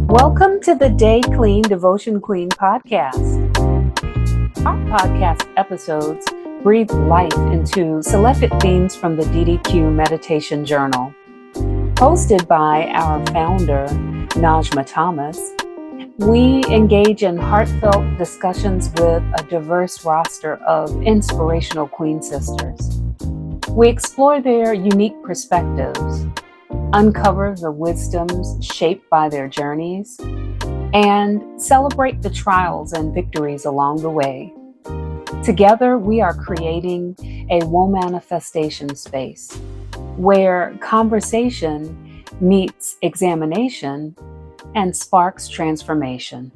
Welcome to the Day Clean Devotion Queen podcast. Our podcast episodes breathe life into selected themes from the DDQ Meditation Journal. Hosted by our founder, Najma Thomas, we engage in heartfelt discussions with a diverse roster of inspirational Queen sisters. We explore their unique perspectives, uncover the wisdoms shaped by their journeys, and celebrate the trials and victories along the way. Together, we are creating a woe manifestation space where conversation meets examination and sparks transformation.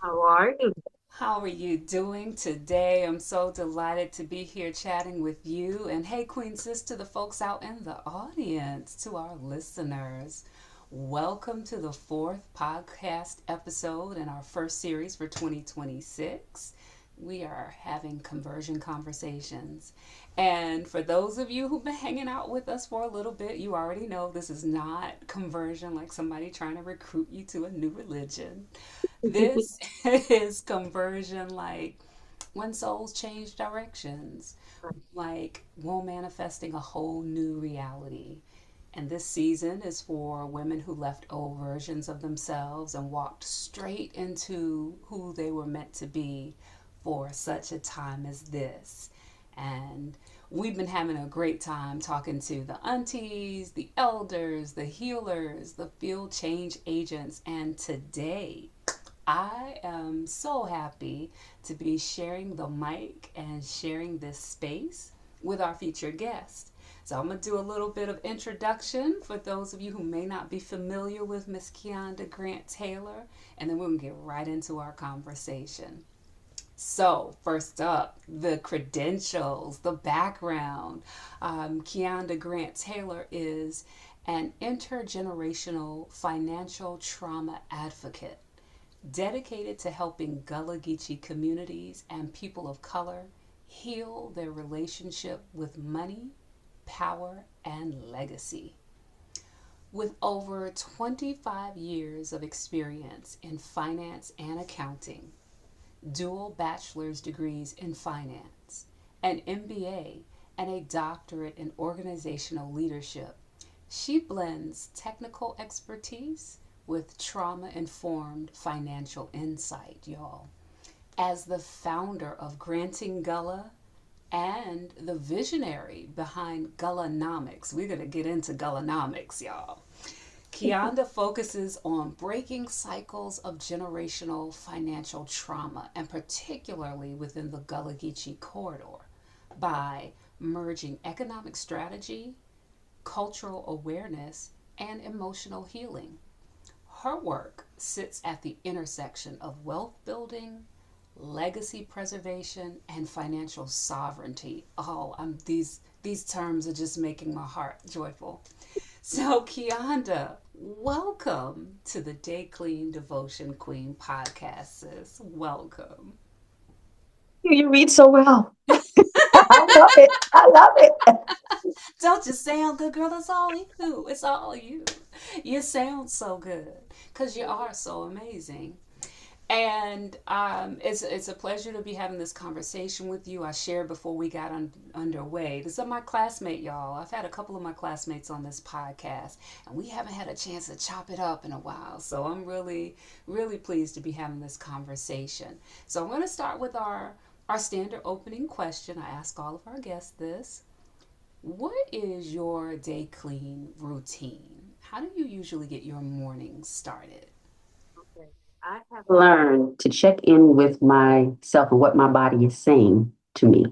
How are you? How are you doing today? I'm so delighted to be here chatting with you. And hey, Queen Sis, to the folks out in the audience, to our listeners, welcome to the fourth podcast episode in our first series for 2026. We are having conversion conversations. And for those of you who've been hanging out with us for a little bit, you already know this is not conversion like somebody trying to recruit you to a new religion. This is conversion like when souls change directions, like we're manifesting a whole new reality. And this season is for women who left old versions of themselves and walked straight into who they were meant to be for such a time as this. And we've been having a great time talking to the aunties, the elders, the healers, the field change agents. And today, I am so happy to be sharing the mic and sharing this space with our featured guest. So I'm going to do a little bit of introduction for those of you who may not be familiar with Miss Keonda Grant-Taylor, and then we're going to get right into our conversation. So, first up, the credentials, the background. Keonda Grant-Taylor is an intergenerational financial trauma advocate dedicated to helping Gullah Geechee communities and people of color heal their relationship with money, power, and legacy. With over 25 years of experience in finance and accounting, dual bachelor's degrees in finance, an MBA, and a doctorate in organizational leadership, she blends technical expertise with trauma-informed financial insight, y'all. As the founder of Granting Gullah and the visionary behind Gullahnomics, we're going to get into Gullahnomics, y'all. Keonda focuses on breaking cycles of generational financial trauma, and particularly within the Gullah Geechee corridor, by merging economic strategy, cultural awareness, and emotional healing. Her work sits at the intersection of wealth building, legacy preservation, and financial sovereignty. These terms are just making my heart joyful. So, Keonda, welcome to the Day Clean Devotion Queen podcast, sis. Welcome. You read so well. I love it. I love it. Don't you sound good, girl? That's all you. It's all you. You sound so good because you are so amazing. And it's a pleasure to be having this conversation with you. I shared before we got underway. This is my classmate, y'all. I've had a couple of my classmates on this podcast, and we haven't had a chance to chop it up in a while. So I'm really, really pleased to be having this conversation. So I'm going to start with our standard opening question. I ask all of our guests this. What is your day clean routine? How do you usually get your morning started? Okay. I have learned to check in with myself and what my body is saying to me.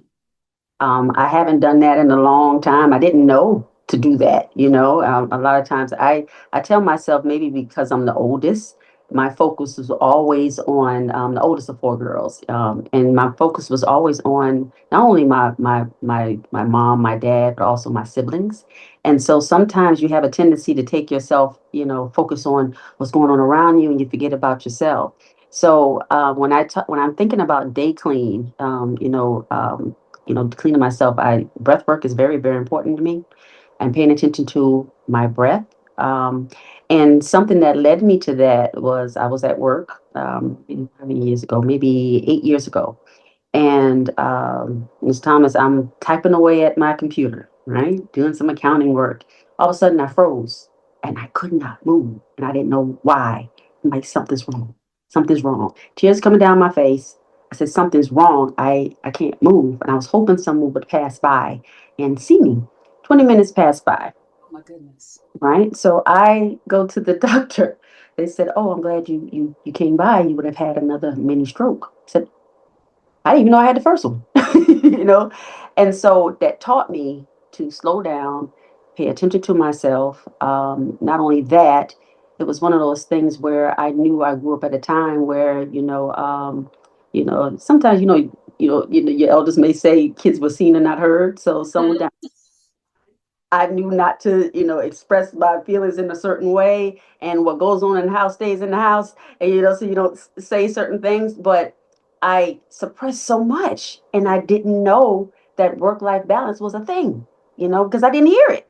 I haven't done that in a long time. I didn't know to do that. A lot of times I tell myself maybe because I'm the oldest, my focus was always on the oldest of four girls, and my focus was always on not only my mom, my dad, but also my siblings. And so sometimes you have a tendency to take yourself, focus on what's going on around you, and you forget about yourself. So when I'm thinking about day clean, cleaning myself, I breath work is very, very important to me. I'm paying attention to my breath. And something that led me to that was I was at work, how many years ago? Maybe 8 years ago. And Ms. Thomas, I'm typing away at my computer, right? Doing some accounting work. All of a sudden I froze and I could not move. And I didn't know why. I'm like, something's wrong. Something's wrong. Tears coming down my face. I said, something's wrong. I can't move. And I was hoping someone would pass by and see me. 20 minutes passed by, Oh my goodness. right? So I go to the doctor. They said, oh, I'm glad you came by. You would have had another mini stroke. I said, I didn't even know I had the first one, you know? And so that taught me to slow down, pay attention to myself. Not only that, it was one of those things where I knew I grew up at a time where, sometimes, your elders may say kids were seen and not heard. So someone Mhm. down I knew not to, express my feelings in a certain way, and what goes on in the house stays in the house, and so you don't say certain things. But I suppressed so much, and I didn't know that work-life balance was a thing, because I didn't hear it.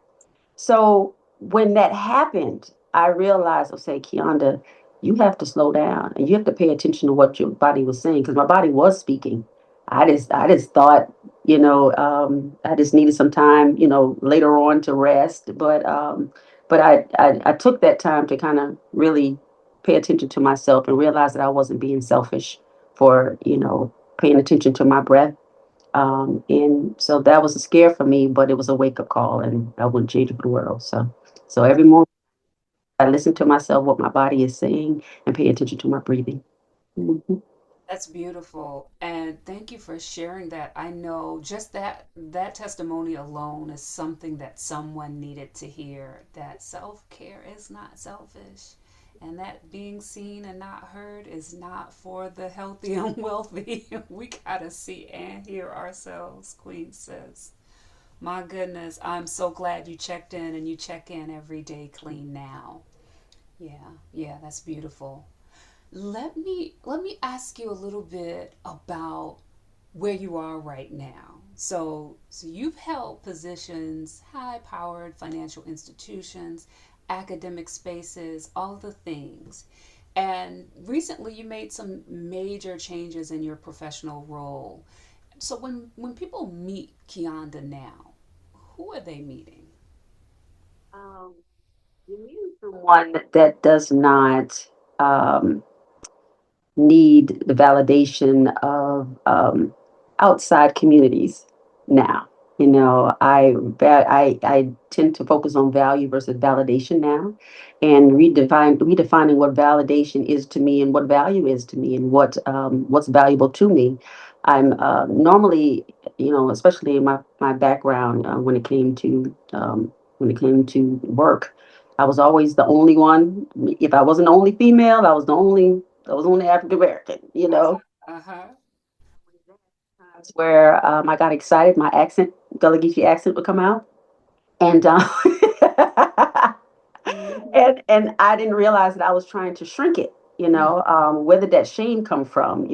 So when that happened, I realized, say, Keonda, you have to slow down and you have to pay attention to what your body was saying, because my body was speaking. I just thought, I just needed some time, later on to rest. But I took that time to kind of really pay attention to myself and realize that I wasn't being selfish for, paying attention to my breath, and so that was a scare for me, but it was a wake up call, and I wouldn't change it for the world. So every morning I listen to myself, what my body is saying, and pay attention to my breathing. Mhm. That's beautiful. And thank you for sharing that. I know just that testimony alone is something that someone needed to hear, that self-care is not selfish. And that being seen and not heard is not for the healthy and wealthy. We gotta see and hear ourselves, Queen Sis. My goodness, I'm so glad you checked in and you check in every day clean now. Yeah, yeah, that's beautiful. Let me ask you a little bit about where you are right now. So you've held positions, high-powered financial institutions, academic spaces, all the things. And recently you made some major changes in your professional role. So when people meet Keonda now, who are they meeting? Um, you mean someone that does not um, need the validation of outside communities now. I tend to focus on value versus validation now, and redefining what validation is to me and what value is to me and what's valuable to me. I'm normally, especially in my background, when it came to work, I was always the only one. If I wasn't the only female, I was only African American. Uh-huh. Times where I got excited, my accent, Gullah Geechee accent would come out, and Mhm. and I didn't realize that I was trying to shrink it. Where did that shame come from?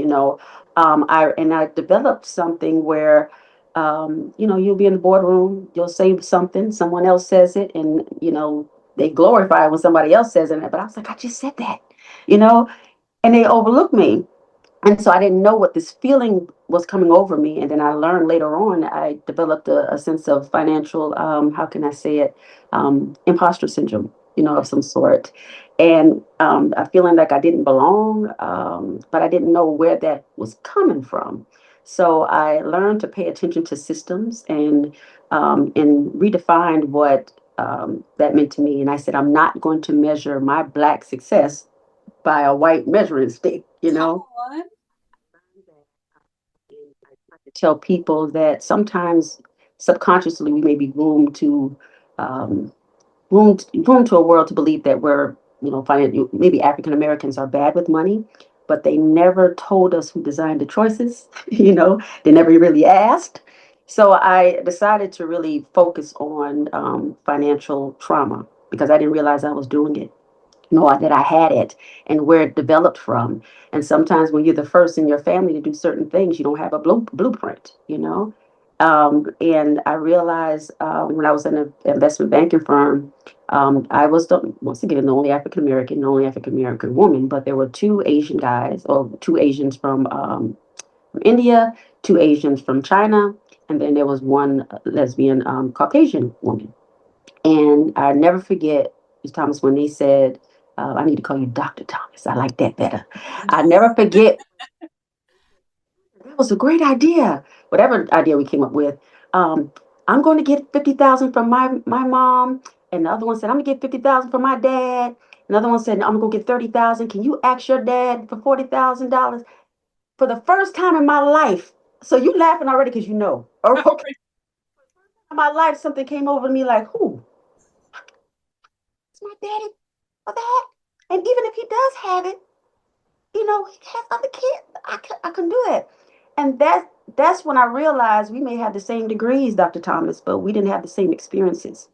I developed something where, you'll be in the boardroom, you'll say something, someone else says it, and they glorify it when somebody else says it. But I was like, I just said that, you know, and they overlooked me. And so I didn't know what this feeling was coming over me. And then I learned later on, I developed a sense of financial, how can I say it, imposter syndrome, of some sort. And a feeling like I didn't belong, but I didn't know where that was coming from. So I learned to pay attention to systems and redefined what that meant to me. And I said, I'm not going to measure my Black success by a white measuring stick. Come on. And I try to tell people that sometimes subconsciously we may be um, groomed to a world to believe that maybe African Americans are bad with money, but they never told us who designed the choices. They never really asked. So I decided to really focus on financial trauma because I didn't realize I was doing it, nor that I had it and where it developed from. And sometimes when you're the first in your family to do certain things, you don't have a blueprint. And I realized when I was in an investment banking firm, I was once again the only African American woman, but there were two Asian guys, or two Asians from India, two Asians from China, and then there was one lesbian Caucasian woman. And I never forget, Ms. Thomas, when they said, I need to call you Dr. Thomas. I like that better. I never forget. That was a great idea. Whatever idea we came up with. Um, I'm going to get 50,000 from my mom, and the other one said I'm gonna get 50,000 from my dad. Another one said I'm gonna go get 30,000. Can you ask your dad for $40,000 for the first time in my life? So you laughing already because you know. Okay. In my life, something came over me like, who? It's my daddy for that. And even if he does have it, he has other kids. I can do that. And that's when I realized we may have the same degrees, Dr. Thomas, but we didn't have the same experiences.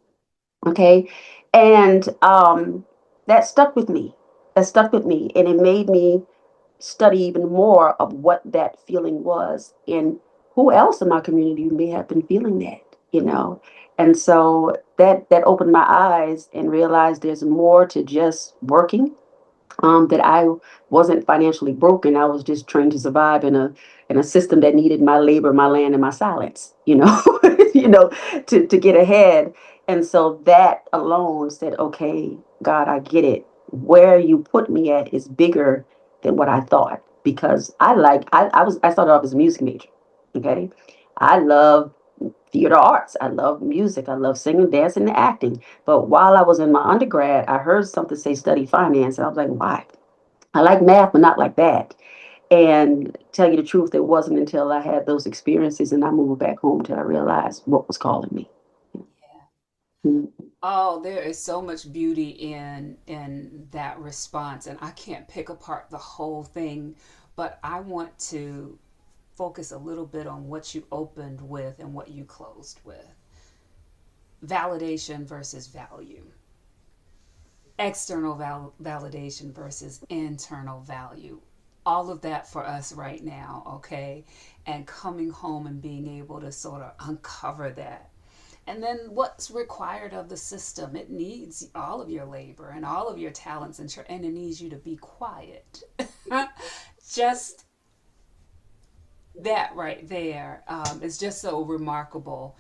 Okay. And that stuck with me. That stuck with me. And it made me study even more of what that feeling was and who else in my community may have been feeling that. And so that opened my eyes and realized there's more to just working, that I wasn't financially broken. I was just trained to survive in a system that needed my labor, my land, and my silence. You know, to get ahead. And so that alone said, okay, God, I get it. Where you put me at is bigger than what I thought, because I started off as a music major. Okay, I love theater arts. I love music. I love singing, dancing, and acting. But while I was in my undergrad, I heard something say study finance, and I was like, why? I like math, but not like that. And tell you the truth, it wasn't until I had those experiences and I moved back home till I realized what was calling me. Yeah. Mhm. Oh, there is so much beauty in that response, and I can't pick apart the whole thing, but I want to focus a little bit on what you opened with and what you closed with. Validation versus value. External validation versus internal value. All of that for us right now, okay? And coming home and being able to sort of uncover that. And then what's required of the system? It needs all of your labor and all of your talents, and it needs you to be quiet. Just that right there is just so remarkable.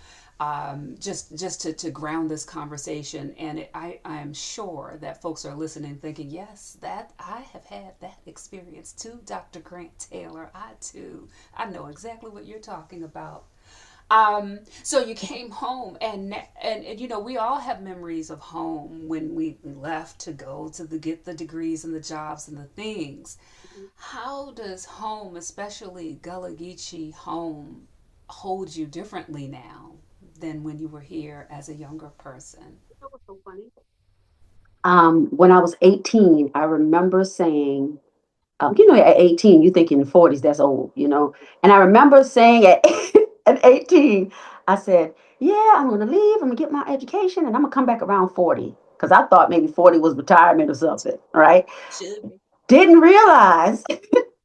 Just to ground this conversation, and I am sure that folks are listening, thinking, yes, that I have had that experience too, Dr. Grant-Taylor. I too, I know exactly what you're talking about. So you came home, and we all have memories of home when we left to go to get the degrees and the jobs and the things. How does home, especially Gullah Geechee home, hold you differently now than when you were here as a younger person? That was so funny. When I was 18, I remember saying, at 18, you think in the 40s, that's old. And I remember saying at 18, I said, yeah, I'm going to leave. I'm going to get my education and I'm going to come back around 40. Because I thought maybe 40 was retirement or something, right? Should be. Didn't realize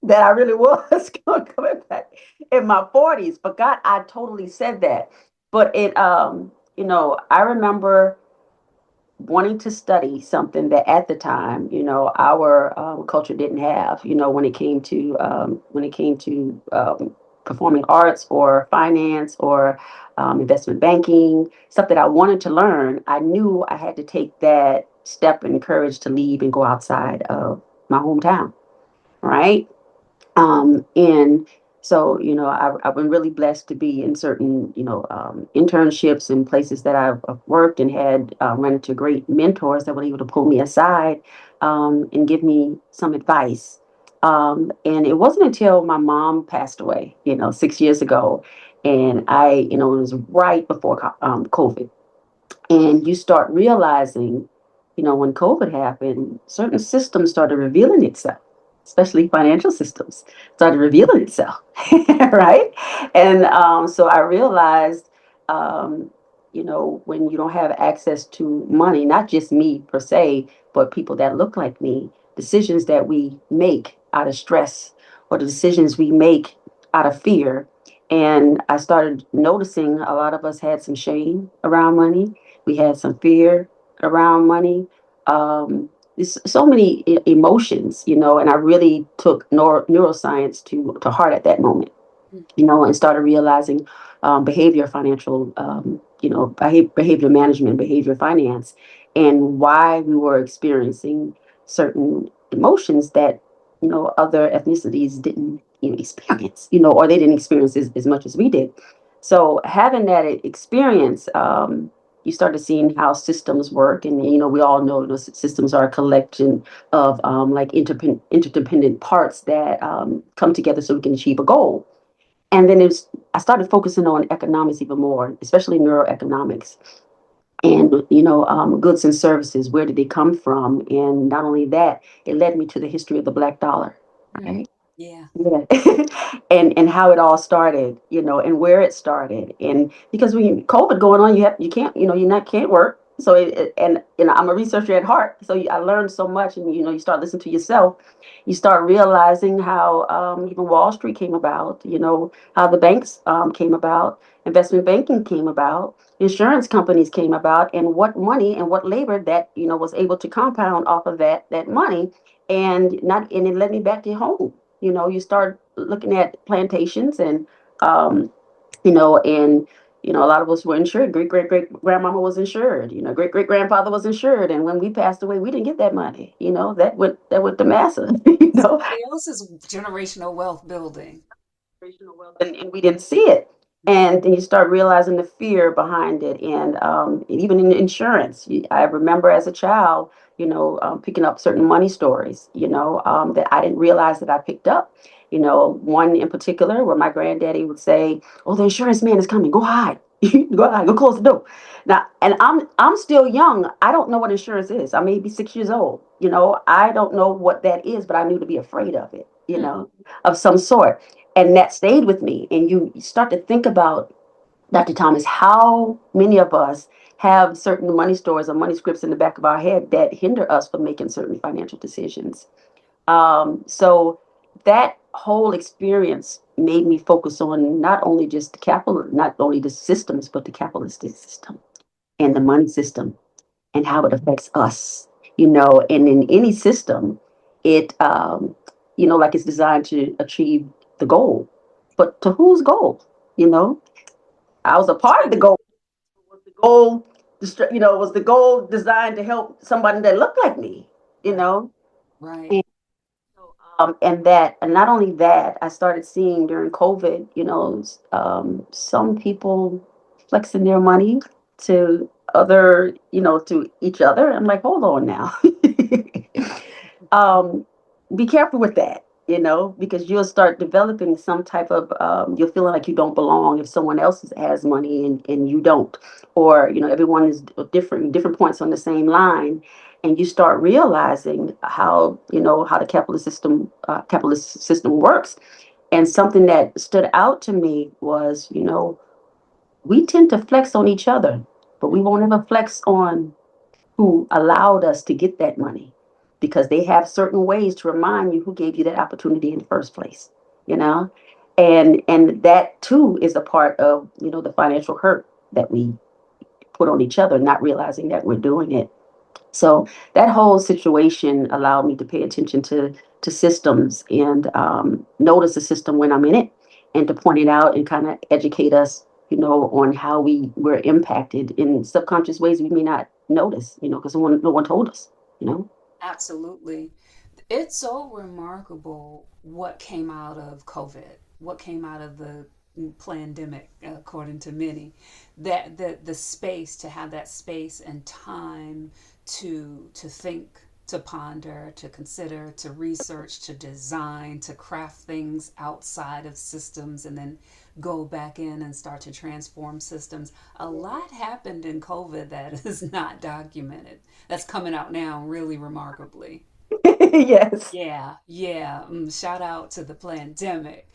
that I really was coming back in my 40s. Forgot I totally said that. But I remember wanting to study something that at the time, our culture didn't have, when it came to performing arts or finance or investment banking, stuff that I wanted to learn. I knew I had to take that step and courage to leave and go outside of my hometown, right? And so, I've been really blessed to be in certain, internships and places that I've worked and had run into great mentors that were able to pull me aside and give me some advice. And it wasn't until my mom passed away, 6 years ago, and it was right before COVID. And you start realizing, when COVID happened, certain systems started revealing itself, especially financial systems started revealing itself, right? And so I realized, when you don't have access to money, not just me per se, but people that look like me, decisions that we make out of stress or the decisions we make out of fear And I started noticing a lot of us had some shame around money. We had some fear around money. There's so many emotions, and I really took neuroscience to heart at that moment, and started realizing financial, behavior management, behavior finance, and why we were experiencing certain emotions that, other ethnicities didn't, experience, or they didn't experience as much as we did. So having that experience, you started seeing how systems work, and we all know those systems are a collection of like interdependent parts that come together so we can achieve a goal. And then I started focusing on economics even more, especially neuroeconomics and, goods and services. Where did they come from? And not only that, it led me to the history of the Black dollar. Mm. Right? Yeah. Yeah. And how it all started, and where it started. And because when COVID going on, you can't, you not can't work. So and I'm a researcher at heart, so I learned so much, and you start listening to yourself. You start realizing how even Wall Street came about, how the banks came about, investment banking came about, insurance companies came about, and what money and what labor that was able to compound off of that money, and it led me back to home. You start looking at plantations, and um, and a lot of us were insured. Great great great grandmama was insured. Great great grandfather was insured, and when we passed away, we didn't get that money. That went to massa. Somebody else's generational wealth building. Generational wealth, and we didn't see it. And then you start realizing the fear behind it, and even in insurance. I remember as a child, picking up certain money stories, that I didn't realize that I picked up. One in particular where my granddaddy would say, "Oh, the insurance man is coming. Go hide. Go hide. Go close the door." Now, and I'm still young. I don't know what insurance is. I may be 6 years old. I don't know what that is, but I knew to be afraid of it. Mm. Of some sort, and that stayed with me. And you start to think about, Dr. Thomas, how many of us have certain money stores or money scripts in the back of our head that hinder us from making certain financial decisions. So that whole experience made me focus on not only just not only the systems, but the capitalistic system and the money system and how it affects us. And in any system, it like it's designed to achieve the goal, but to whose goal? you know I was a part of the goal. Was the goal was the goal designed to help somebody that looked like me? you Right. know Right. and not only that, I started seeing during COVID, some people flexing their money to to each other. I'm like, hold on now. um, be careful with that, because you'll start developing some type of, you're feeling like you don't belong if someone else has money and you don't, or, everyone is different points on the same line. And you start realizing how the capitalist system works. And something that stood out to me was, we tend to flex on each other, but we won't ever flex on who allowed us to get that money, because they have certain ways to remind you who gave you that opportunity in the first place. you know and that too is a part of, the financial hurt that we put on each other, not realizing that we're doing it. So that whole situation allowed me to pay attention to systems, and notice the system when I'm in it, and to point it out and kind of educate us, on how we were impacted in subconscious ways we may not notice, because no one told us. you know. Absolutely. It's so remarkable what came out of COVID, what came out of the pandemic, according to many, that the space, to have that space and time to think, to ponder, to consider, to research, to design, to craft things outside of systems, and then go back in and start to transform systems. A lot happened in COVID that is not documented. That's coming out now really remarkably. Yes. Yeah, yeah. Shout out to the pandemic.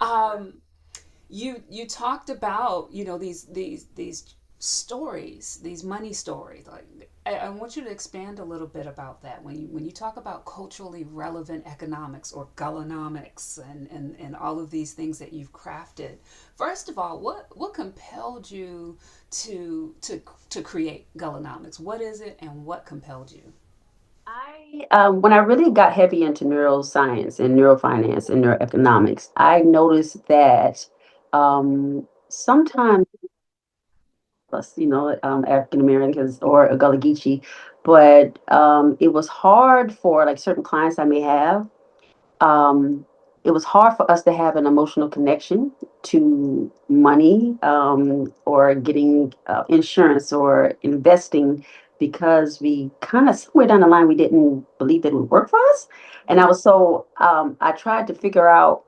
Um, you talked about, these stories, these money stories. Like, I want you to expand a little bit about that. When you talk about culturally relevant economics or Gullahnomics and all of these things that you've crafted, first of all, what compelled you to create Gullahnomics? What is it, and what compelled you? When I really got heavy into neuroscience and neurofinance and neuroeconomics, I noticed that sometimes us, African Americans or a Gullah Geechee, but it was hard for like certain clients I may have. Um, it was hard for us to have an emotional connection to money or getting insurance or investing because we kind of somewhere down the line we didn't believe that it would work for us. And I tried to figure out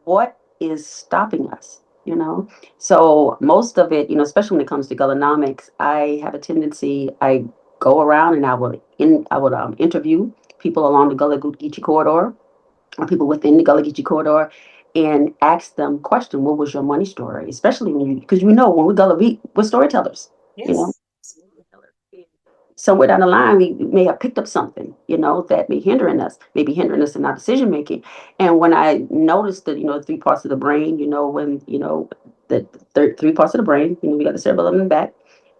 what is stopping us, you know? So most of it, especially when it comes to Gullahnomics, I have a tendency, I go around and I would interview people along the Gullah Geechee corridor or people within the Gullah Geechee corridor and ask them question, what was your money story? Especially because when we're Gullah, we're storytellers, you know? Yes, absolutely. Somewhere down the line, we may have picked up something, that maybe hindering us in our decision making. And when I noticed that, 3 parts of the brain, the three parts of the brain, we got the cerebellum in the back,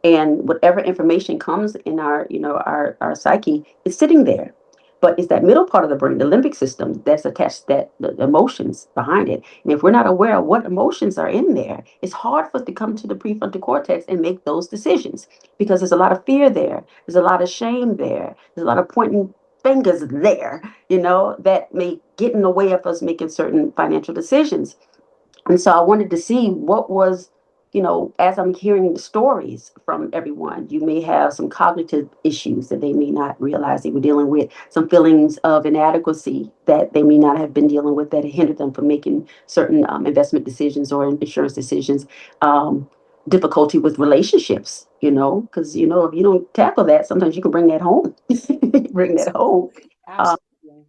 and whatever information comes in our psyche is sitting there. But it's that middle part of the brain, the limbic system, that's attached that the emotions behind it. And if we're not aware of what emotions are in there, it's hard for us to come to the prefrontal cortex and make those decisions because there's a lot of fear there. There's a lot of shame there. There's a lot of pointing fingers there, that may get in the way of us making certain financial decisions. And so I wanted to see what was, as I'm hearing the stories from everyone, you may have some cognitive issues that they may not realize they were dealing with, some feelings of inadequacy that they may not have been dealing with that hindered them from making certain investment decisions or insurance decisions. Difficulty with relationships, because, if you don't tackle that, sometimes you can bring that home. Bring that home. Absolutely. Absolutely.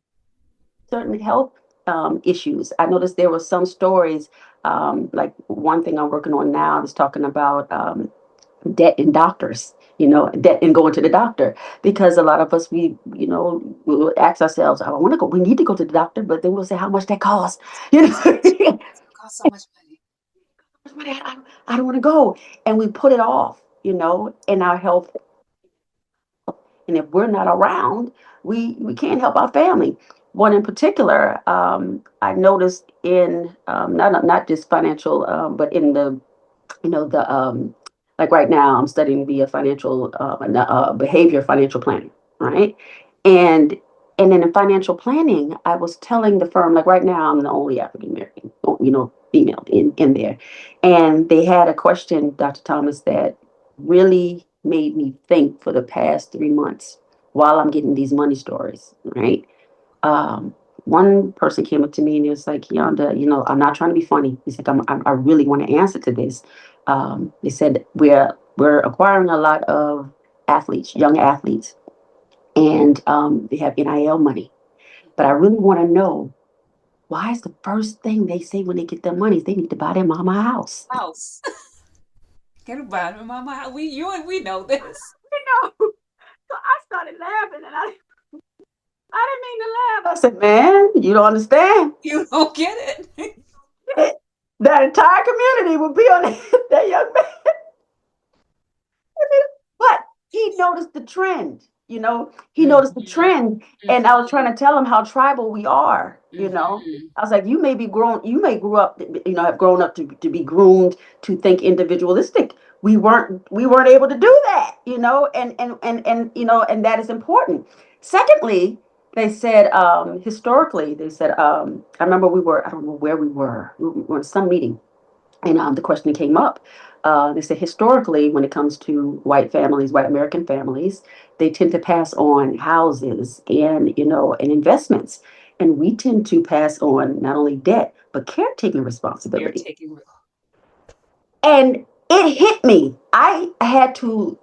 Certain health issues. I noticed there were some stories, like one thing I'm working on now is talking about debt in doctors, debt in going to the doctor. Because a lot of us, we will ask ourselves, I want to go, we need to go to the doctor, but then we'll say how much that costs, It costs so much money. I don't want to go. And we put it off, in our health. And if we're not around, we can't help our family. One in particular, I noticed in not just financial, but in the like right now I'm studying to be a financial behavior financial planning, right? And and then in financial planning, I was telling the firm, like right now I'm the only African American, female in there. And they had a question, Dr. Thomas, that really made me think for the past 3 months while I'm getting these money stories, right? um, One person came up to me and he was like, Keonda, I'm not trying to be funny. He's like, I really want to answer to this. They said we're acquiring a lot of athletes, young athletes, and they have NIL money. But I really want to know why is the first thing they say when they get their money is they need to buy their mama a house. House. Get a bottom of my house. You and we know this. You know, so I started laughing and I didn't mean to laugh. I said, man, you don't understand. You don't get it. That entire community would be on that young man. But he noticed the trend, he noticed the Mm-hmm. trend. And I was trying to tell him how tribal we are, Mm-hmm. I was like, you may grow up, have grown up to be groomed to think individualistic. We weren't able to do that, and that is important. Secondly, they said, historically, they said, I remember I don't know where we were in some meeting, and the question came up. They said historically, when it comes to white families, white American families, they tend to pass on houses and investments, and we tend to pass on not only debt but caretaking You're responsibility. taking. And it hit me. I had to,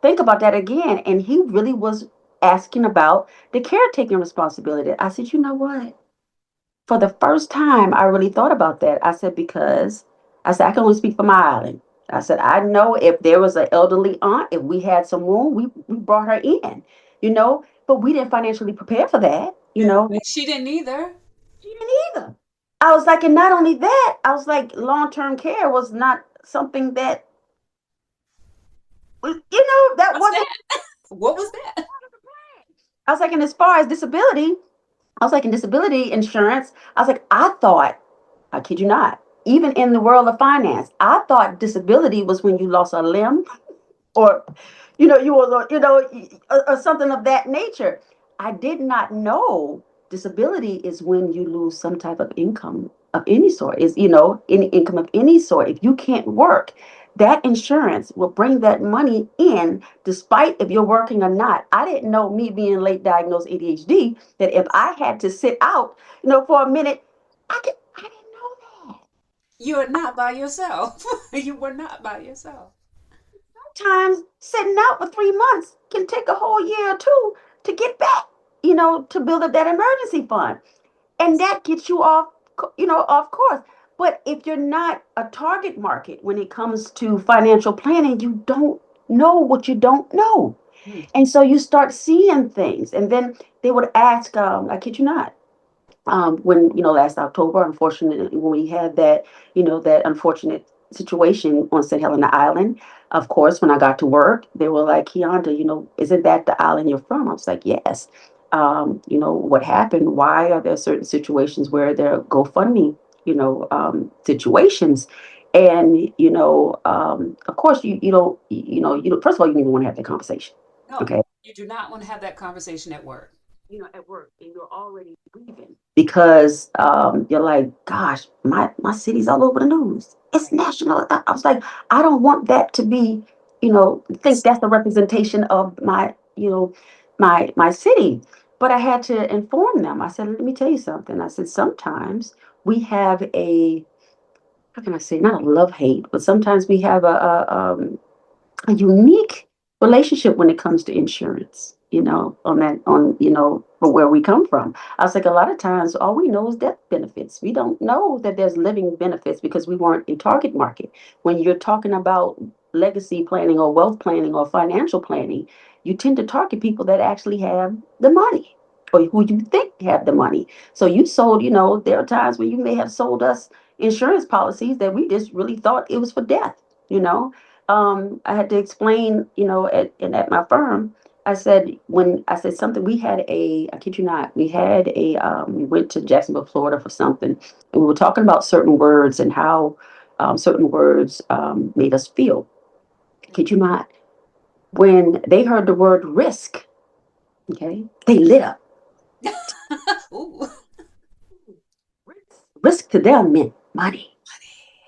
think about that again. And he really was asking about the caretaking responsibility. I said, you know what? For the first time, I really thought about that. I said, because I can only speak for my island. I said, I know if there was an elderly aunt, if we had some room, we brought her in, but we didn't financially prepare for that, Yeah. And she didn't either. She didn't either. I was like, and not only that, I was like, long-term care was not something that that What's wasn't. that? What was that? I was like, and as far as disability, I was like, in disability insurance, I was like, I thought, I kid you not, even in the world of finance, I thought disability was when you lost a limb or you were or something of that nature. I did not know disability is when you lose some type of income of any sort, is any income of any sort. If you can't work, that insurance will bring that money in despite if you're working or not. I didn't know, me being late diagnosed ADHD, that if I had to sit out for a minute, I didn't know that. You're not by yourself. You were not by yourself. Times sitting out for 3 months can take a whole year or two to get back, to build up that emergency fund. And that gets you off course. But if you're not a target market when it comes to financial planning, you don't know what you don't know. Hmm. And so you start seeing things. And then they would ask, I kid you not, when last October, unfortunately, when we had that unfortunate situation on St. Helena Island. Of course, when I got to work, they were like, Keonda, isn't that the island you're from? I was like, yes. What happened? Why are there certain situations where there are GoFundMe, situations? And of course, you don't, first of all, you don't even want to have that conversation. No, Okay, you do not want to have that conversation at work. at work, and you're already grieving because you're like, gosh, my city's all over the news. It's national. I was like, I don't want that to be, think that's the representation of my city. But I had to inform them. I said, let me tell you something. I said, sometimes we have how can I say, not a love hate, but sometimes we have a unique relationship when it comes to insurance, for where we come from. I was like, a lot of times all we know is death benefits. We don't know that there's living benefits because we weren't in target market. When you're talking about legacy planning or wealth planning or financial planning, you tend to target people that actually have the money or who you think have the money. So you sold, there are times when you may have sold us insurance policies that we just really thought it was for death, you know I had to explain, at my firm. I said something, I kid you not, we went to Jacksonville, Florida for something, and we were talking about certain words and how certain words made us feel. I kid you not, when they heard the word risk, okay, they lit up. Ooh. Risk to them meant money.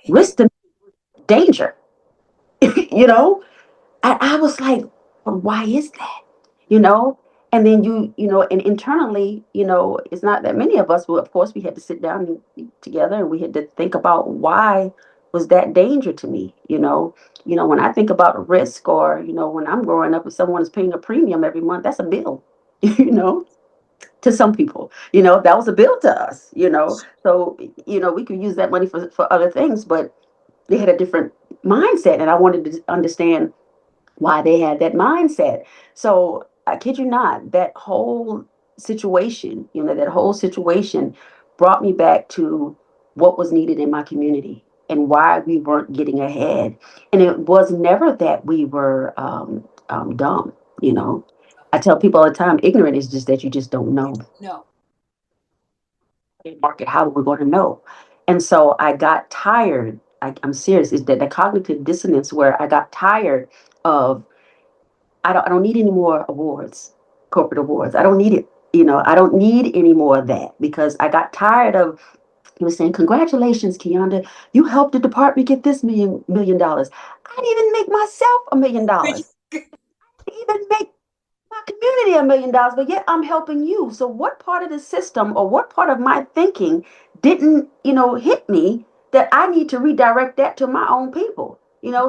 Risk to danger, you know? And I was like, well, why is that? You know? And then and internally, it's not that many of us, but of course we had to sit down together and we had to think about why was that danger to me, when I think about risk or, when I'm growing up and someone is paying a premium every month, that's a bill, you know, to some people, that was a bill to us, so, we could use that money for other things, but they had a different mindset. And I wanted to understand why they had that mindset. So I kid you not, that whole situation brought me back to what was needed in my community and why we weren't getting ahead. And it was never that we were dumb, you know. I tell people all the time, ignorant is just that you just don't know. No. Market, how are we going to know? And so I got tired. I'm serious. Is that the cognitive dissonance where I got tired of I don't need any more awards, corporate awards. I don't need it. I don't need any more of that because I got tired of he was saying, congratulations, Keonda. You helped the department get this million dollars. I didn't even make myself $1 million. I didn't even make my community $1 million, but yet I'm helping you. So what part of the system or what part of my thinking didn't, hit me that I need to redirect that to my own people?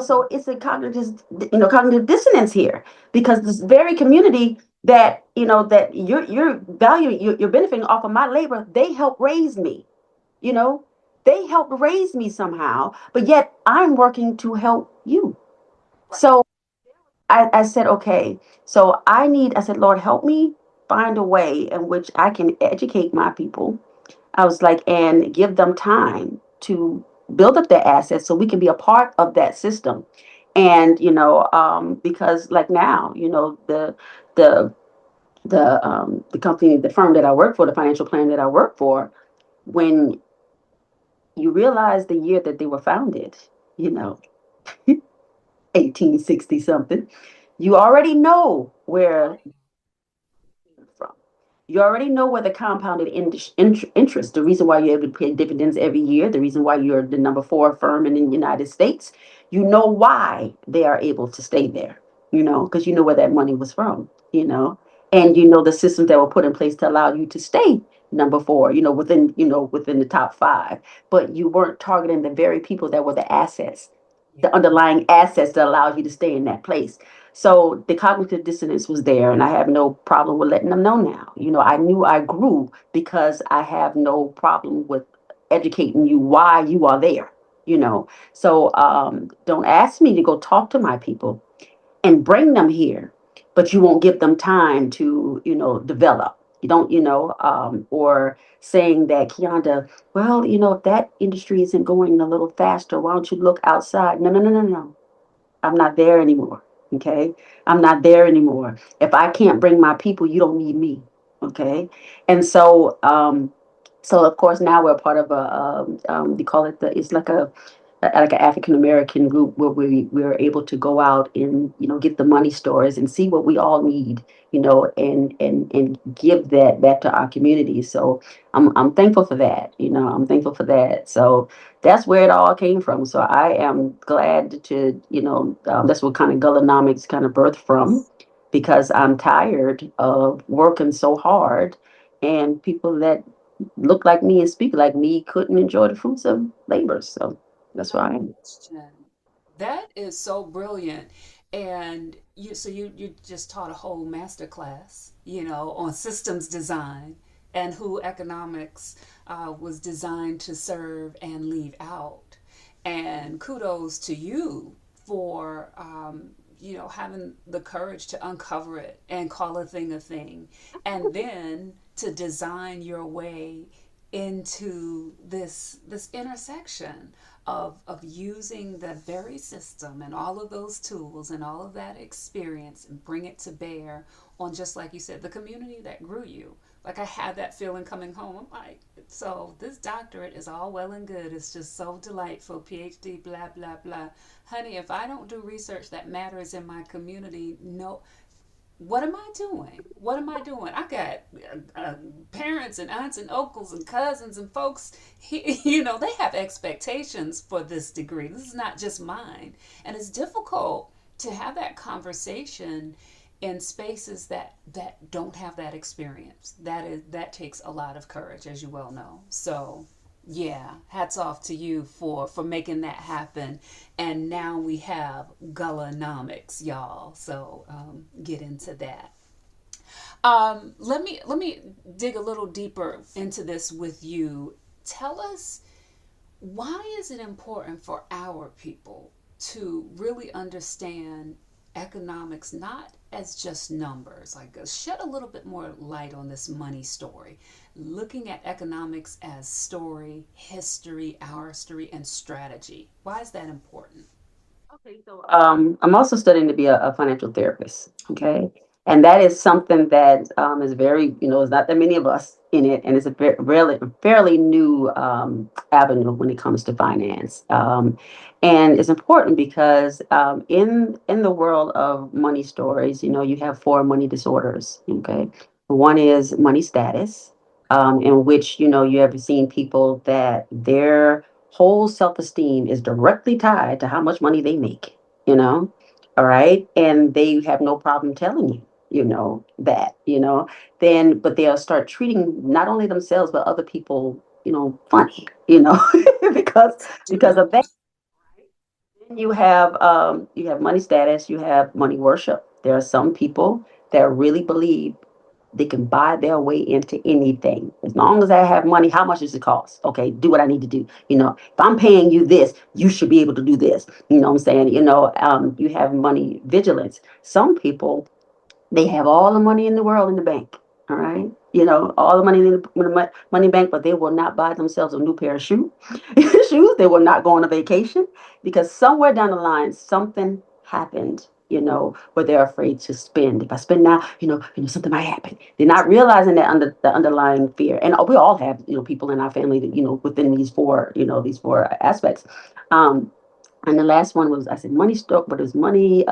So it's a cognitive dissonance here because this very community that, that you're valuing, you're benefiting off of my labor, they help raise me, you know? They helped raise me somehow, but yet I'm working to help you. Right. So I said, okay, so I said, Lord, help me find a way in which I can educate my people. I was like, and give them time to build up their assets so we can be a part of that system. And, because like now, the, the company, the firm that I work for, the financial plan that I work for, when you realize the year that they were founded, you know, 1860 something, you already know where from. You already know where the compounded interest, the reason why you're able to pay dividends every year, the reason why you're the number four firm in the United States. You know why they are able to stay there, because you know where that money was from, and you know the systems that were put in place to allow you to stay number four, within the top five. But you weren't targeting the very people that were the assets, the Yeah. underlying assets that allowed you to stay in that place. So the cognitive dissonance was there, and I have no problem with letting them know now. I knew I grew because I have no problem with educating you why you are there. So don't ask me to go talk to my people and bring them here, but you won't give them time to, develop. You don't, or saying that, Keonda, well, if that industry isn't going a little faster, why don't you look outside? No, no, no, no, no. I'm not there anymore. Okay. I'm not there anymore. If I can't bring my people, you don't need me. Okay. And so of course now we're part of they call it it's like an African American group where we're able to go out and get the money stores and see what we all need, and give that back to our community. So I'm thankful for that. I'm thankful for that. So that's where it all came from. So I am glad to, that's what kind of Gullahnomics kind of birthed from, because I'm tired of working so hard and people that look like me and speak like me couldn't enjoy the fruits of labor. So that's No why I am. question. That is so brilliant. And you just taught a whole master class, on systems design and who economics was designed to serve and leave out. And kudos to you for having the courage to uncover it and call a thing, and then to design your way into this intersection of using the very system and all of those tools and all of that experience and bring it to bear on, just like you said, the community that grew you. Like, I had that feeling coming home. I'm like, so this doctorate is all well and good. It's just so delightful. PhD, blah, blah, blah. Honey, if I don't do research that matters in my community, no, what am I doing? What am I doing? I got parents and aunts and uncles and cousins and folks, they have expectations for this degree. This is not just mine. And it's difficult to have that conversation in spaces that don't have that experience. That takes a lot of courage, as you well know. So yeah, hats off to you for making that happen. And now we have Gullahnomics, y'all. So get into that. Let me dig a little deeper into this with you. Tell us, why is it important for our people to really understand economics not as just numbers? Like, shed a little bit more light on this money story, looking at economics as story, history, our story, and strategy. Why is that important? Okay, so I'm also studying to be a financial therapist. Okay, and that is something that is very, there's not that many of us in it, and it's a really fairly new avenue when it comes to finance. And it's important because in the world of money stories, you have four money disorders. Okay, one is money status, in which you have seen people that their whole self-esteem is directly tied to how much money they make, you know all right, and they have no problem telling you, that, then but they'll start treating not only themselves but other people, funny, because Do. of that. Then you have money status, you have money worship. There are some people that really believe they can buy their way into anything. As long as I have money, how much does it cost? Okay, do what I need to do. If I'm paying you this, you should be able to do this. You know what I'm saying? You have money vigilance. Some people, they have all the money in the world in the bank. All right. All the money in the money bank, but they will not buy themselves a new pair of shoes. They will not go on a vacation because somewhere down the line, something happened, where they're afraid to spend. If I spend now, something might happen. They're not realizing that the underlying fear. And we all have, people in our family that, within these four aspects. Um, and the last one was, I said money stock, but it was money,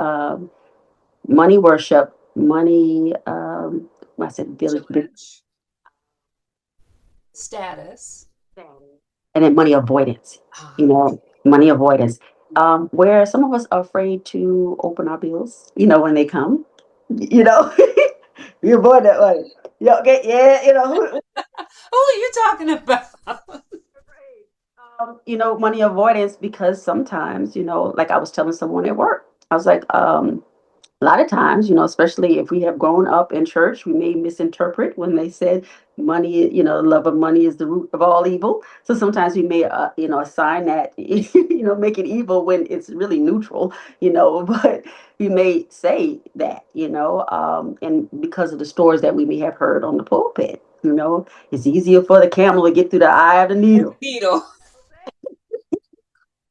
money worship, money, I said village, Vigilance, status. and then money avoidance, Ah, money avoidance. Where some of us are afraid to open our bills, when they come, you know, we avoid that money. Yeah, okay, yeah, who are you talking about? money avoidance because sometimes, like I was telling someone at work, I was like, a lot of times, especially if we have grown up in church, we may misinterpret when they said money, love of money is the root of all evil. So sometimes we may, assign that, make it evil when it's really neutral, but we may say that, and because of the stories that we may have heard on the pulpit, it's easier for the camel to get through the eye of the needle. Needle.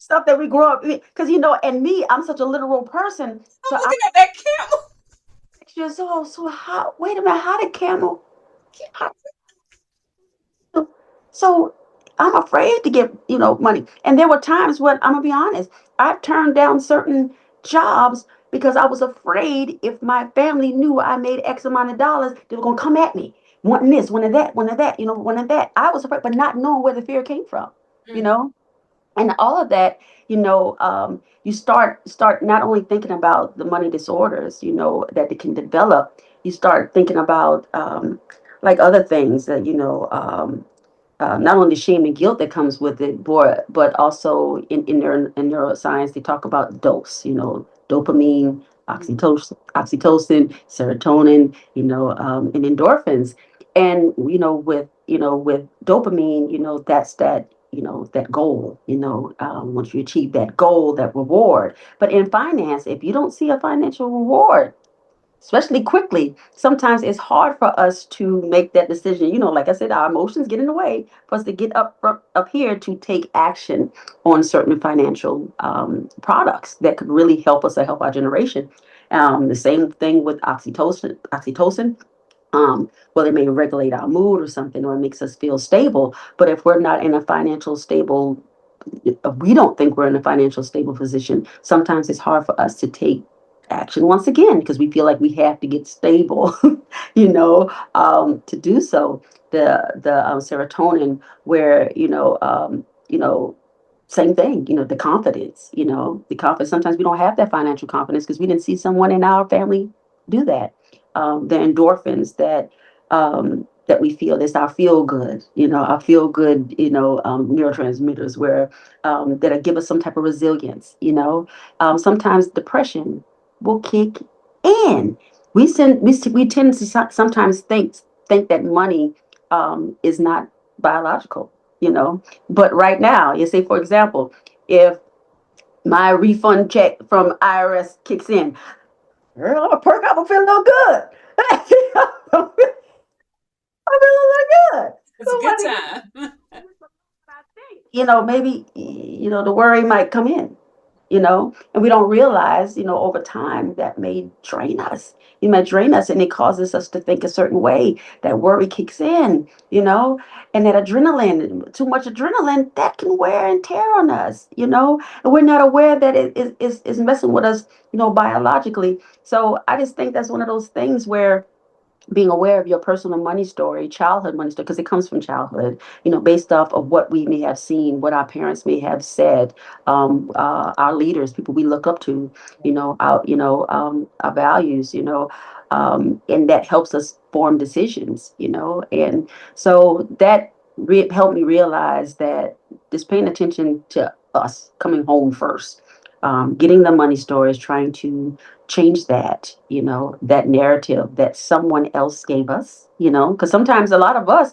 Stuff that we grew up, because, and me, I'm such a literal person. I'm So I'm looking at that camel. 6 years old. So how, wait a minute, how did camel? How, so I'm afraid to get, money. And there were times when I'm gonna be honest, I turned down certain jobs because I was afraid if my family knew I made X amount of dollars, they were gonna come at me, wanting this, wanting that, wanting that, wanting that. I was afraid, but not knowing where the fear came from, you Mm, know and all of that, you start not only thinking about the money disorders, that they can develop. You start thinking about like other things that not only shame and guilt that comes with it, but also in neuroscience they talk about dose, dopamine, mm, oxytocin, serotonin, and endorphins. And with dopamine, that's that goal. Once you achieve that goal, that reward. But in finance, if you don't see a financial reward, especially quickly, sometimes it's hard for us to make that decision. Like I said, our emotions get in the way for us to get up here to take action on certain financial products that could really help us or help our generation. The same thing with oxytocin. Well, it may regulate our mood or something, or it makes us feel stable. But if we're not in a financial stable, if we don't think we're in a financial stable position, sometimes it's hard for us to take action once again because we feel like we have to get stable, to do so. The serotonin, where same thing. The confidence. The confidence. Sometimes we don't have that financial confidence because we didn't see someone in our family do that. The endorphins that we feel is our feel good, our feel good, neurotransmitters where that'll give us some type of resilience. Sometimes depression will kick in. We tend to sometimes think that money is not biological, but right now, you say, for example, if my refund check from IRS kicks in, girl, I'm a perk up, I feel a little good. I feel a little good. it's a So good money, time. maybe, the worry might come in, and we don't realize, over time that may drain us. It may drain us and it causes us to think a certain way. That worry kicks in, and that adrenaline, too much adrenaline, that can wear and tear on us, and we're not aware that it is messing with us, biologically. So I just think that's one of those things where being aware of your personal money story, childhood money story, because it comes from childhood, based off of what we may have seen, what our parents may have said, our leaders, people we look up to, our values, and that helps us form decisions, and so that helped me realize that just paying attention to us coming home first. getting the money stories, trying to change that, that narrative that someone else gave us, because sometimes a lot of us,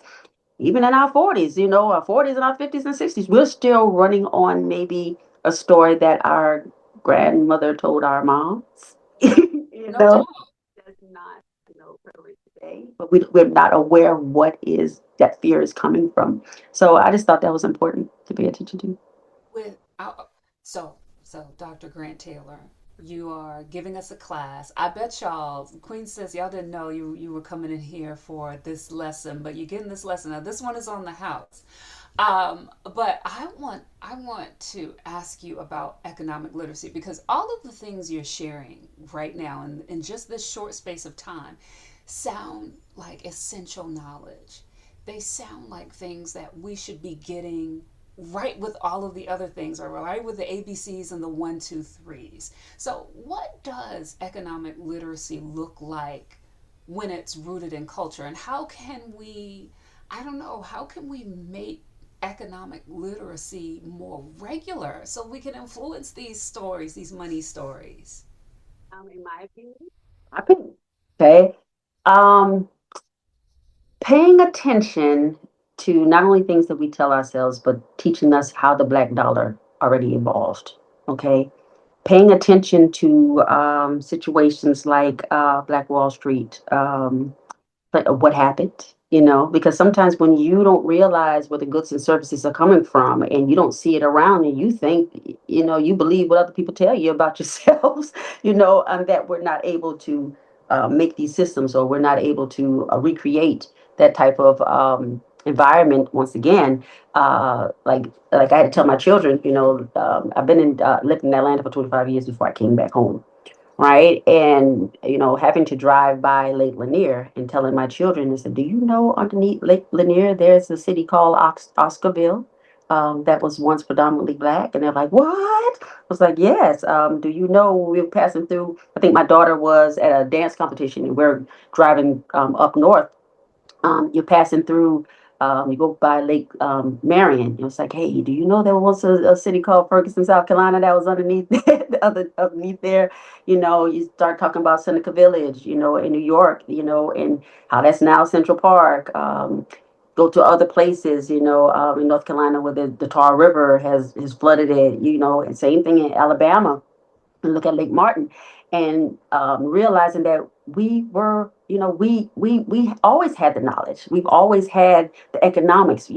even in our 40s, our 40s and our 50s and 60s, we're still running on maybe a story that our grandmother told our moms, No doubt. that's not, prevalent today, but we're not aware of what is that fear is coming from. So I just thought that was important to pay attention to. With so Dr. Grant Taylor, you are giving us a class. I bet y'all, Queen says y'all didn't know you were coming in here for this lesson, but you're getting this lesson. Now this one is on the house. But I want to ask you about economic literacy because all of the things you're sharing right now in just this short space of time sound like essential knowledge. They sound like things that we should be getting right with all of the other things, or right with the ABCs and the one, two, threes. So, what does economic literacy look like when it's rooted in culture? And how can we, I don't know, how can we make economic literacy more regular so we can influence these stories, these money stories? In my opinion, okay. Um, Paying attention to not only things that we tell ourselves, but teaching us how the black dollar already evolved. Okay. Paying attention to situations like Black Wall Street, like what happened, because sometimes when you don't realize where the goods and services are coming from and you don't see it around and you think, you believe what other people tell you about yourselves, that we're not able to make these systems, or we're not able to recreate that type of environment once again. Like I had to tell my children, I've been lived in Atlanta for 25 years before I came back home, right? And having to drive by Lake Lanier and telling my children, I said, "Do you know underneath Lake Lanier there's a city called Oscarville, that was once predominantly black?" And they're like, "What?" I was like, "Yes. Do you know we were passing through? I think my daughter was at a dance competition, and we're driving up north. You're passing through, you go by Lake Marion. It was like, hey, do you know there was a city called Ferguson, South Carolina that was underneath underneath there? You start talking about Seneca Village, in New York, and how that's now Central Park. Go to other places, in North Carolina where the Tar River has flooded it, and same thing in Alabama, and look at Lake Martin, and realizing that we were, we always had the knowledge. We've always had the economics,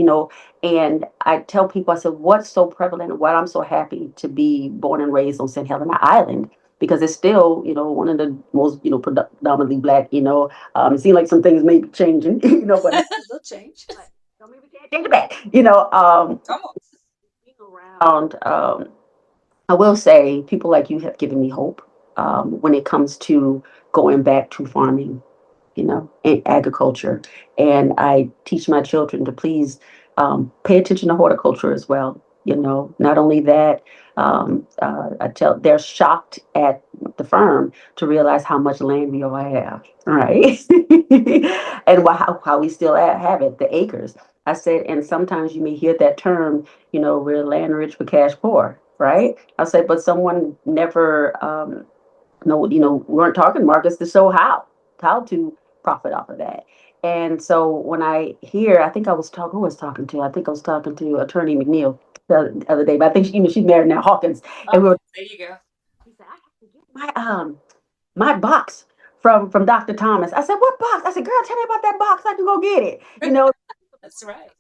and I tell people, I said, what's so prevalent and why I'm so happy to be born and raised on St. Helena Island, because it's still, one of the most, predominantly black, it seems like some things may be changing, but it's They'll change. like, don't mean we can't change it back, Come on. being around, I will say people like you have given me hope when it comes to going back to farming, and agriculture. And I teach my children to please pay attention to horticulture as well. Not only that, I tell they're shocked at the firm to realize how much land we all have, right? And how we still have it, the acres. I said, and sometimes you may hear that term, we're land rich but cash poor, right? I said, but someone never, no, weren't talking markets to show how to profit off of that. And so when I hear, I think I was talking, who was talking to? I think I was talking to Attorney McNeil the other day, but I think she's married now, Hawkins, and we were. There you go. He said, I have to get my box from Dr. Thomas. I said, what box? I said, girl, tell me about that box. I can go get it. That's right.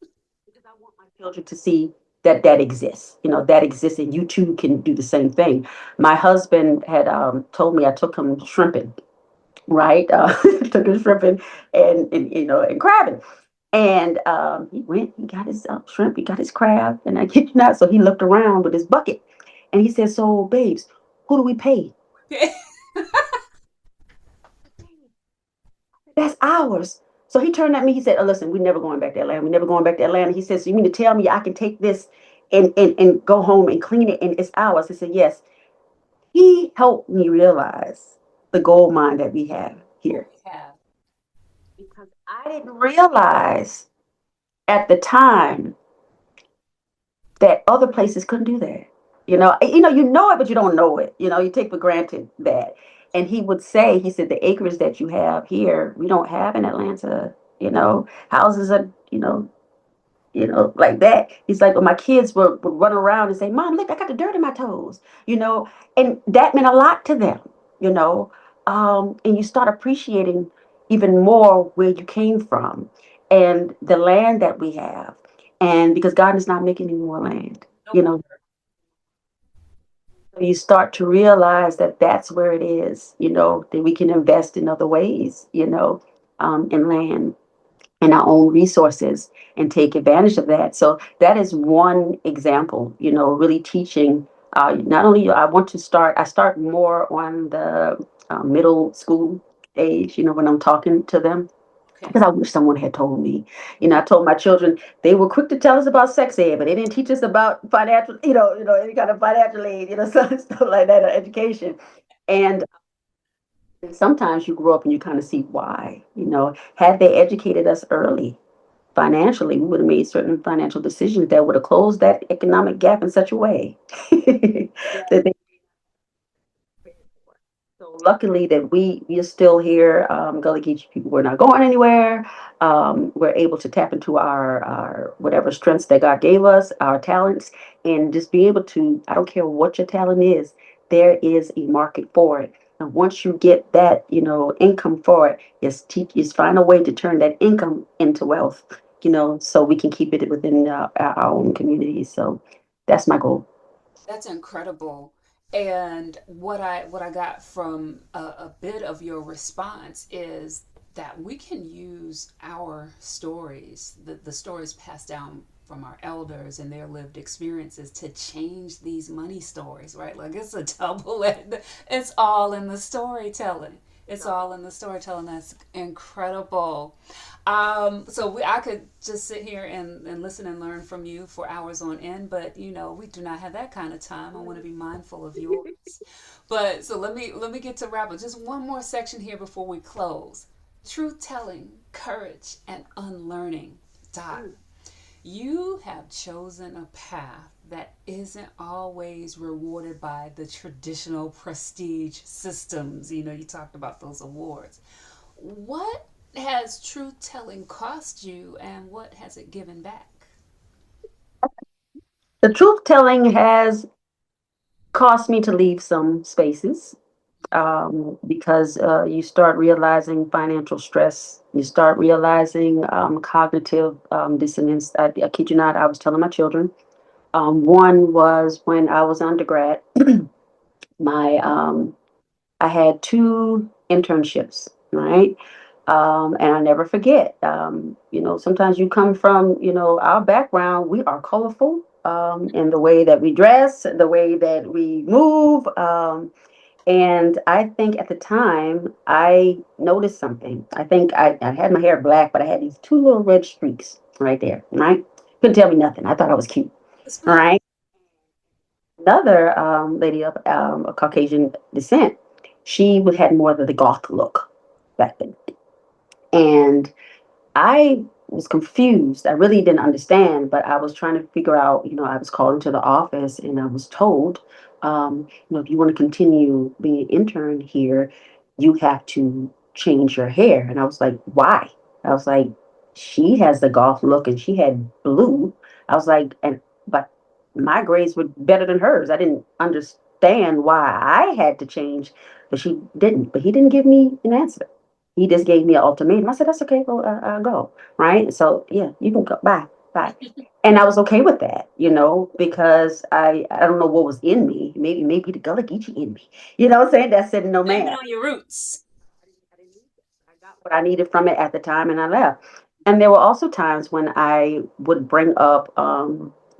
Because I want my children to see that exists. That exists, and you too can do the same thing. My husband had told me I took him shrimping, right? Took him shrimping and crabbing. And he went, he got his shrimp, he got his crab, and I kid you not. So he looked around with his bucket, and he said, "So, babes, who do we pay? That's ours." So he turned at me. He said, "Oh, listen, we're never going back to Atlanta. We're never going back to Atlanta." He said, "So you mean to tell me I can take this and go home and clean it and it's ours?" I said, "Yes." He helped me realize the gold mine that we have What here, we have. because I didn't realize at the time that other places couldn't do that. You know it, but you don't know it. You take for granted that. And he said, the acres that you have here, we don't have in Atlanta. Houses are, like that. He's like, well, my kids would run around and say, Mom, look, I got the dirt in my toes, and that meant a lot to them, you know. And you start appreciating even more where you came from and the land that we have. And because God is not making any more land, you Nope. know, you start to realize that that's where it is, that we can invest in other ways, in land and our own resources and take advantage of that. So that is one example, really teaching. Not only I start more on the middle school age, when I'm talking to them. Okay. Because I wish someone had told me. I told my children they were quick to tell us about sex ed, but they didn't teach us about financial, any kind of financial aid, stuff like that, or education. And sometimes you grow up and you kind of see why. Had they educated us early, financially, we would have made certain financial decisions that would have closed that economic gap in such a way that they. So luckily that we are still here. Gullah Geechee people, we're not going anywhere. We're able to tap into our whatever strengths that God gave us, our talents, and just be able to. I don't care what your talent is. There is a market for it. And once you get that, income for it, is find a way to turn that income into wealth. So we can keep it within our own communities. So that's my goal. That's incredible. And what I got from a bit of your response is that we can use our stories, the stories passed down from our elders and their lived experiences to change these money stories, right? Like it's a double ed. It's all in the storytelling. It's all in the storytelling. That's incredible. I could just sit here and listen and learn from you for hours on end, but we do not have that kind of time. I want to be mindful of yours. But so let me get to wrap up. Just one more section here before we close. Truth telling, courage, and unlearning. Doc, you have chosen a path that isn't always rewarded by the traditional prestige systems. You talked about those awards. What has truth telling cost you and what has it given back? The truth telling has cost me to leave some spaces, because you start realizing financial stress. You start realizing cognitive dissonance. I kid you not, I was telling my children. One was when I was undergrad. My I had two internships, right? And I never forget. Sometimes you come from, our background. We are colorful in the way that we dress, the way that we move. And I think at the time I noticed something. I think I had my hair black, but I had these two little red streaks right there. Right? Couldn't tell me nothing. I thought I was cute. That's All fine. right. Another lady of a Caucasian descent, she would had more of the goth look back then. And I was confused. I really didn't understand, but I was trying to figure out, I was called into the office and I was told, if you want to continue being an intern here, you have to change your hair. And I was like, why? I was like, she has the golf look and she had blue. I was like, but my grades were better than hers. I didn't understand why I had to change, but she didn't. But he didn't give me an answer. He just gave me an ultimatum. I said, that's okay. Well, I'll go. Right. So, yeah, you can go. Bye. Bye. And I was okay with that, because I don't know what was in me. Maybe the Gullah Geechee in me. You know what I'm saying? That said, no, Blame it man. on your roots. I got what I needed from it at the time and I left. And there were also times when I would bring up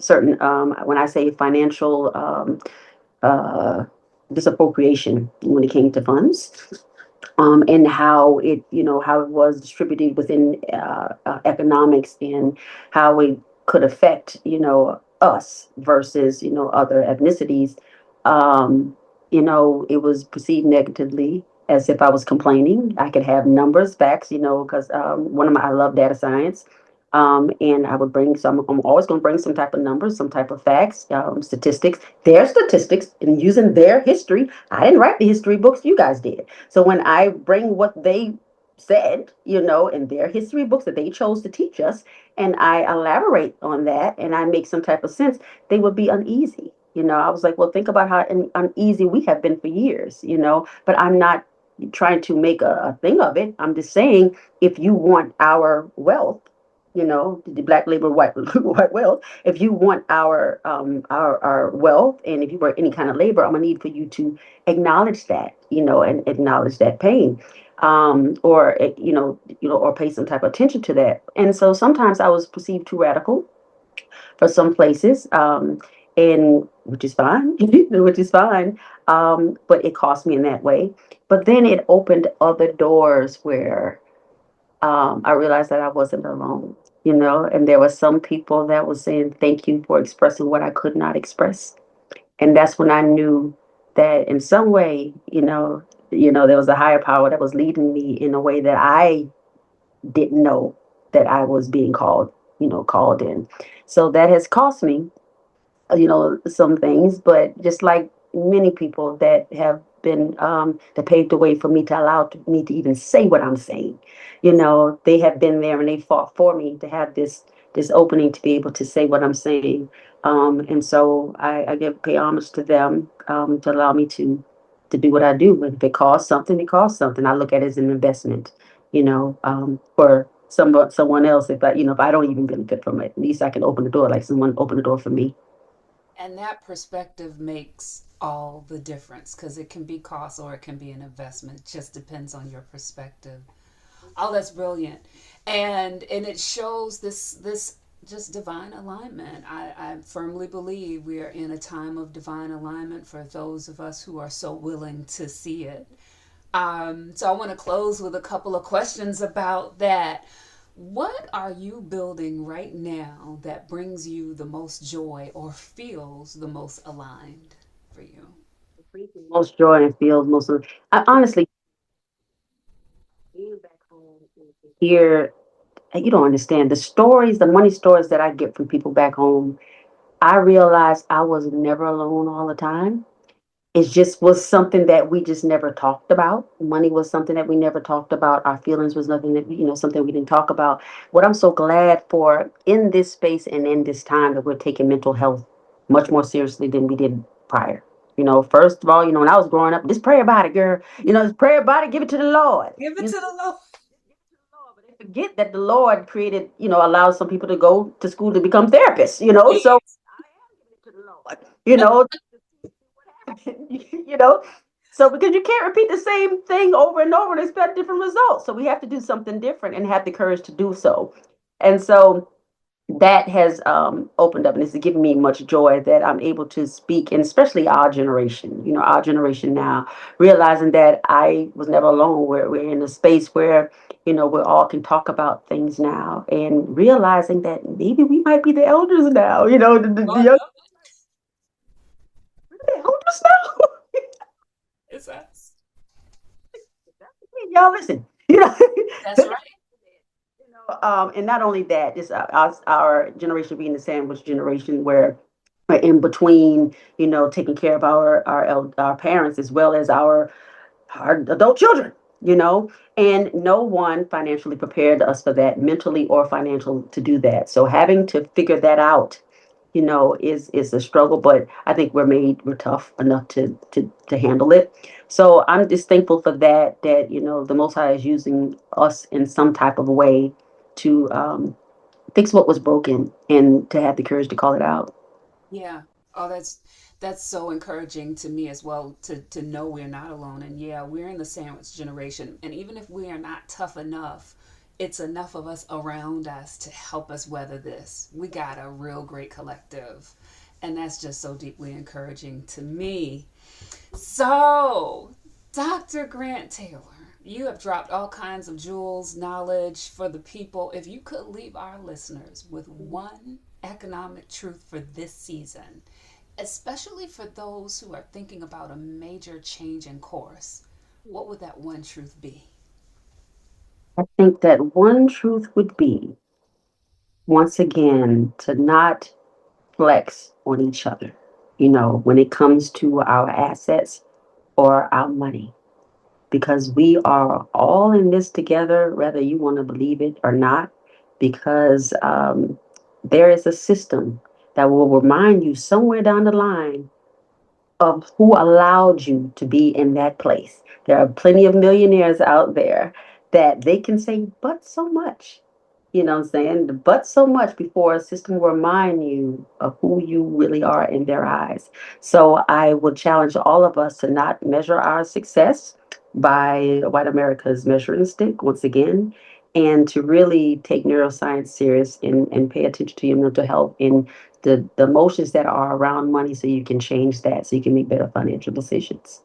certain, when I say financial uh, disappropriation when it came to funds, and how how it was distributed within economics and how it could affect us versus other ethnicities. Um, it was perceived negatively as if I was complaining. I could have numbers, facts, because one of my I love data science. And I would bring some, I'm always going to bring some type of numbers, some type of facts, statistics, and using their history. I didn't write the history books, you guys did. So when I bring what they said, in their history books that they chose to teach us, and I elaborate on that and I make some type of sense, they would be uneasy. I was like, well, think about how uneasy we have been for years, but I'm not trying to make a thing of it. I'm just saying, if you want our wealth, the black labor white white wealth. If you want our wealth, and if you work any kind of labor, I'm gonna need for you to acknowledge that, and acknowledge that pain, or pay some type of attention to that. And so sometimes I was perceived too radical for some places, and which is fine, which is fine. But it cost me in that way. But then it opened other doors where I realized that I wasn't alone, and there were some people that were saying thank you for expressing what I could not express. And that's when I knew that in some way, there was a higher power that was leading me in a way that I didn't know that I was being called in. So that has cost me, some things, but just like many people that have been, that paved the way for me to allow me to even say what I'm saying. They have been there and they fought for me to have this opening to be able to say what I'm saying. And so I pay homage to them, to allow me to do what I do. And if it costs something, it costs something. I look at it as an investment, for someone else. If I don't even benefit from it, at least I can open the door like someone opened the door for me. And that perspective makes all the difference because it can be cost or it can be an investment. It just depends on your perspective. Oh, that's brilliant. And it shows this just divine alignment. I firmly believe we are in a time of divine alignment for those of us who are so willing to see it. So I want to close with a couple of questions about that. What are you building right now that brings you the most joy or feels the most aligned for you? Brings me most joy and feels most of, I honestly, being back home and to hear, you don't understand the stories, the money stories that I get from people back home. I realized I was never alone all the time. It just was something that we just never talked about. Money was something that we never talked about. Our feelings was nothing that, something we didn't talk about. What I'm so glad for in this space and in this time, that we're taking mental health much more seriously than we did prior. First of all, when I was growing up, just pray about it, girl. Just pray about it, give it to the Lord. Give it to the Lord. But they forget that the Lord created, allows some people to go to school to become therapists, so I am giving it to the Lord, you know. So because you can't repeat the same thing over and over and expect different results. So we have to do something different and have the courage to do so. And so that has, opened up, and it's given me much joy that I'm able to speak, and especially our generation now, realizing that I was never alone. We're in a space where, we all can talk about things now, and realizing that maybe we might be the elders now, the God, young, no, we're the elders now. it's us. Y'all listen, That's right. and not only that, just our generation being the sandwich generation, where we're in between, taking care of our parents as well as our adult children, and no one financially prepared us for that, mentally or financial, to do that. So having to figure that out, is a struggle, but I think we're tough enough to handle it. So I'm just thankful for that, the Most High is using us in some type of way to, fix what was broken and to have the courage to call it out. Yeah. Oh, that's so encouraging to me as well to know we're not alone. And yeah, we're in the sandwich generation. And even if we are not tough enough, it's enough of us around us to help us weather this. We got a real great collective. And that's just so deeply encouraging to me. So, Dr. Grant Taylor, you have dropped all kinds of jewels, knowledge for the people. If you could leave our listeners with one economic truth for this season, especially for those who are thinking about a major change in course, what would that one truth be? I think that one truth would be, once again, to not flex on each other, when it comes to our assets or our money, because we are all in this together, whether you want to believe it or not, because there is a system that will remind you somewhere down the line of who allowed you to be in that place. There are plenty of millionaires out there that they can say, but so much. You know what I'm saying? But so much before a system will remind you of who you really are in their eyes. So I would challenge all of us to not measure our success by white America's measuring stick once again, and to really take neuroscience serious and pay attention to your mental health and the emotions that are around money so you can change that so you can make better financial decisions.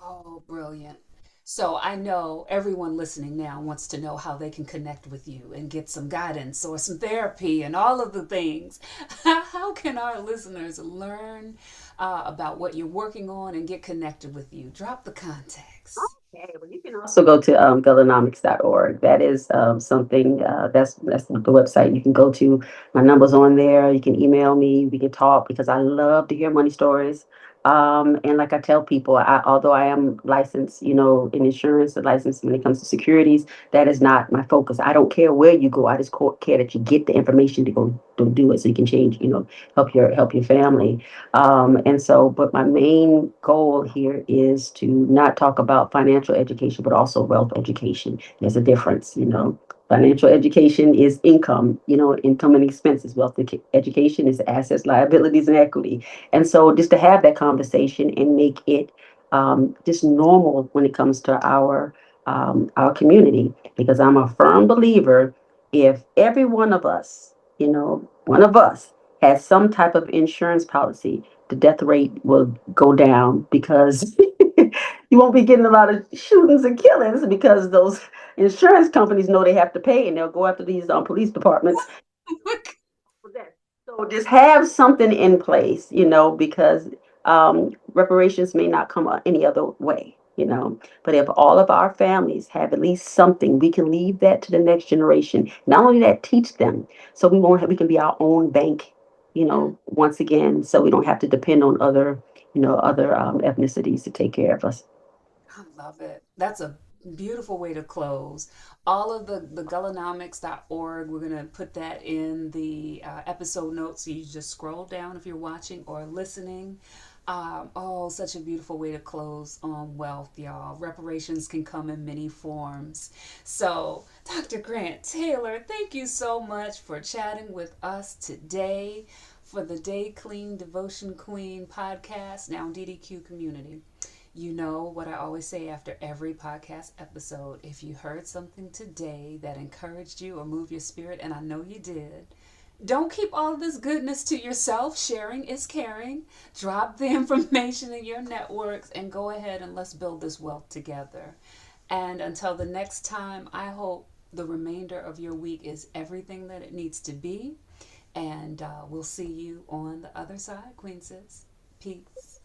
Oh, brilliant. So I know everyone listening now wants to know how they can connect with you and get some guidance or some therapy and all of the things. How can our listeners learn about what you're working on and get connected with you? Drop the context. Okay, well, you can also go to Gullahnomics.org. That is something that's the website you can go to. My number's on there. You can email me. We can talk because I love to hear money stories. And like I tell people, although I am licensed, in insurance, and licensed when it comes to securities, that is not my focus. I don't care where you go. I just care that you get the information to go to do it so you can change. Help your family. But my main goal here is to not talk about financial education, but also wealth education. There's a difference. Financial education is income and expenses. Education is assets, liabilities, and equity. And so just to have that conversation and make it just normal when it comes to our community, because I'm a firm believer if every one of us has some type of insurance policy, the death rate will go down because you won't be getting a lot of shootings and killings because those insurance companies know they have to pay and they'll go after these police departments for that. So just have something in place, because reparations may not come any other way. But if all of our families have at least something, we can leave that to the next generation. Not only that, teach them so we can be our own bank, once again, so we don't have to depend on other ethnicities to take care of us. I love it. That's a beautiful way to close. All of the Gullahnomics.org, we're going to put that in the episode notes. So you just scroll down if you're watching or listening. Such a beautiful way to close on wealth, y'all. Reparations can come in many forms. So, Dr. Grant-Taylor, thank you so much for chatting with us today for the Day Clean Devotion Queen podcast, now DDQ community. You know what I always say after every podcast episode. If you heard something today that encouraged you or moved your spirit, and I know you did, don't keep all this goodness to yourself. Sharing is caring. Drop the information in your networks and go ahead and let's build this wealth together. And until the next time, I hope the remainder of your week is everything that it needs to be. And we'll see you on the other side, Queen Sis. Peace.